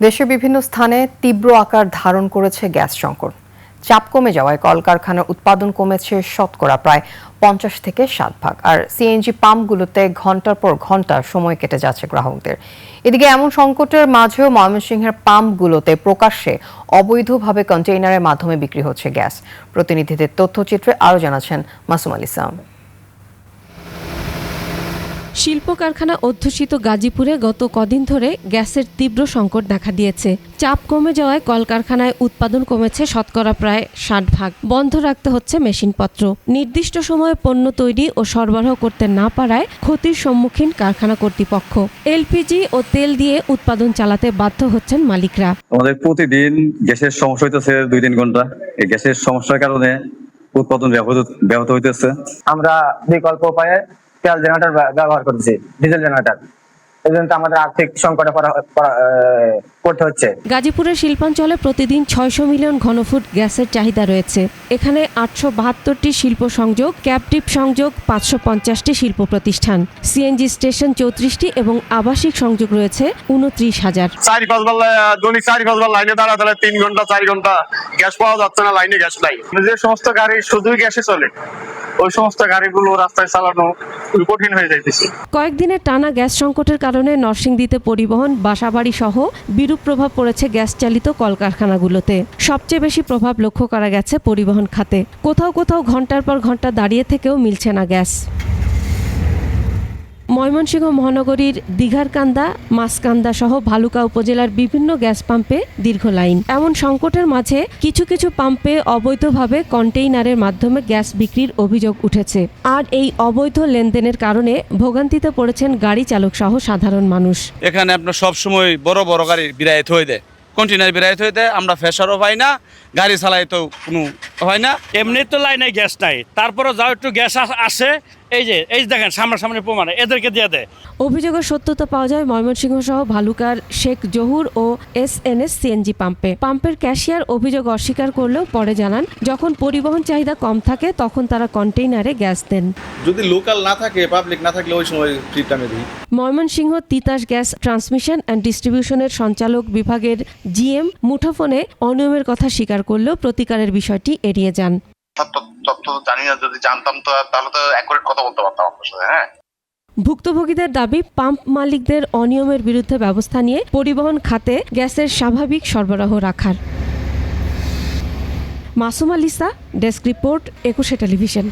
দেশের বিভিন্ন স্থানে তীব্র আকার ধারণ করেছে গ্যাস সংকট। চাপ কমে যাওয়ায় কলকারখানার উৎপাদন কমেছে শতকরা প্রায় 50 থেকে 60%। আর সিএনজি পাম্পগুলোতে ঘন্টার পর ঘন্টা সময় কেটে যাচ্ছে গ্রাহকদের। এদিকে এমন সংকটের মাঝেও ময়মনসিংহের পাম্পগুলোতে প্রকাশ্যে অবৈধভাবে কন্টেইনারের মাধ্যমে বিক্রি হচ্ছে গ্যাস। প্রতিনিধিদের তথ্যচিত্রে আরও জানাচ্ছেন মাসুম আল ইসলাম। শিল্প কারখানা অধ্যুষিত গাজীপুরে গত কদিন ধরে গ্যাসের তীব্র সংকট দেখা দিয়েছে। চাপ কমে যাওয়ায় কলকারখানায় উৎপাদন কমেছে শতকরা প্রায় 60%। বন্ধ রাখতে হচ্ছে মেশিনপত্র। নির্দিষ্ট সময়ে পণ্য তৈরি ও সরবরাহ করতে না পারায় ক্ষতির সম্মুখীন কারখানা কর্তৃপক্ষ। এলপিজি ও তেল দিয়ে উৎপাদন চালাতে বাধ্য হচ্ছেন মালিকরা। আমাদের প্রতিদিন গ্যাসের সমস্যা হইতেছে 2-3 ঘন্টা। এই গ্যাসের সমস্যার কারণে উৎপাদন ব্যাহত হইতেছে। আমরা বিকল্প উপায়ে তেল জেনারেটর ব্যবহার করছি, ডিজেল জেনারেটর। এই জন্য আমাদের আর্থিক সংকটে পড়তে হচ্ছে। গাজীপুরের শিল্পাঞ্চলে প্রতিদিন 600 মিলিয়ন ঘনফুট গ্যাসের চাহিদা রয়েছে। এখানে 872টি শিল্প সংযোগ, ক্যাপটিভ সংযোগ 550টি শিল্প প্রতিষ্ঠান, সিএনজি স্টেশন 34টি এবং আবাসিক সংযোগ রয়েছে 29,000। 4-5 লাইনে দাঁড়াতে 3 ঘন্টা 4 ঘন্টা গ্যাস পাওয়া যাচ্ছে না, লাইনে গ্যাস নাই। যে সমস্ত গাড়ি শুধুই গ্যাসে চলে, ওই সমস্ত গাড়িগুলো রাস্তায় চালানো কঠিন হয়ে যাইতেছে। কয়েকদিনের টানা গ্যাস সংকটের কারণে নরসিংদীতে পরিবহন, বাসাবাড়ি সহ বিরূপ প্রভাব পড়েছে গ্যাস চালিত কলকারখানাগুলোতে। সবচেয়ে বেশি প্রভাব লক্ষ্য করা গেছে পরিবহন খাতে। কোথাও কোথাও ঘন্টার পর ঘন্টা দাঁড়িয়ে থেকেও মিলছে না গ্যাস। ময়মনসিংহ মহানগরীর দিঘারকান্দা, মাছকান্দা সহ ভালুকা উপজেলার বিভিন্ন গ্যাস পাম্পে দীর্ঘ লাইন। এমন সংকটের মাঝে কিছু কিছু পাম্পে অবৈধভাবে কন্টেইনারের মাধ্যমে গ্যাস বিক্রির অভিযোগ উঠেছে। আর এই অবৈধ লেনদেনের কারণে ভোগান্তিতে পড়েছেন গাড়ি চালক সহ সাধারণ মানুষ। এখানে আপনার সবসময় বড় বড় গাড়ি বিরায়িত হয়ে দেয়, কন্টেইনার বিরায়িত হয়ে দেয়। আমরা ফেসারও পাই না, গাড়ি চালাই তো কোনো হয় না। এমনি তো লাইনে গ্যাস নাই, তারপরে যাও একটু গ্যাস আসে, এই দেখেন সামনাসামনি প্রমাণ এদেরকে দিয়ে দেয়। অভিযোগের সত্যতা পাওয়া যায় ময়মনসিংহ সহ ভালুকার শেখ জহুর ও এসএনএস সিএনজি পাম্পে। পাম্পের ক্যাশিয়ার অভিযোগ অস্বীকার করলেও পরে জানান, যখন পরিবহন চাহিদা কম থাকে তখন তারা কন্টেইনারে গ্যাস দেন। যদি লোকাল না থাকে, পাবলিক না থাকলে ওই সময় ফ্রি টাইমে দিই। Mymensingh Titas gas transmission and ডিস্ট্রিবিউশনের সঞ্চালক বিভাগের জিএম মুঠোফোনে অনিয়মের কথা স্বীকার করলেও প্রতিকারের বিষয়টি এড়িয়ে যান। তথ্য জানি না, যদি জানতাম তো তাহলে তো অ্যাকুরেট কথা বলতে পারতাম আপনার সাথে। হ্যাঁ, ভুক্তভোগীদের দাবি, পাম্প মালিকদের অনিয়মের বিরুদ্ধে ব্যবস্থা নিয়ে পরিবহন খাতে গ্যাসের স্বাভাবিক সরবরাহ রাখার। মাসুম আল ইসলাম, ডেস্ক রিপোর্ট, 21 টেলিভিশন।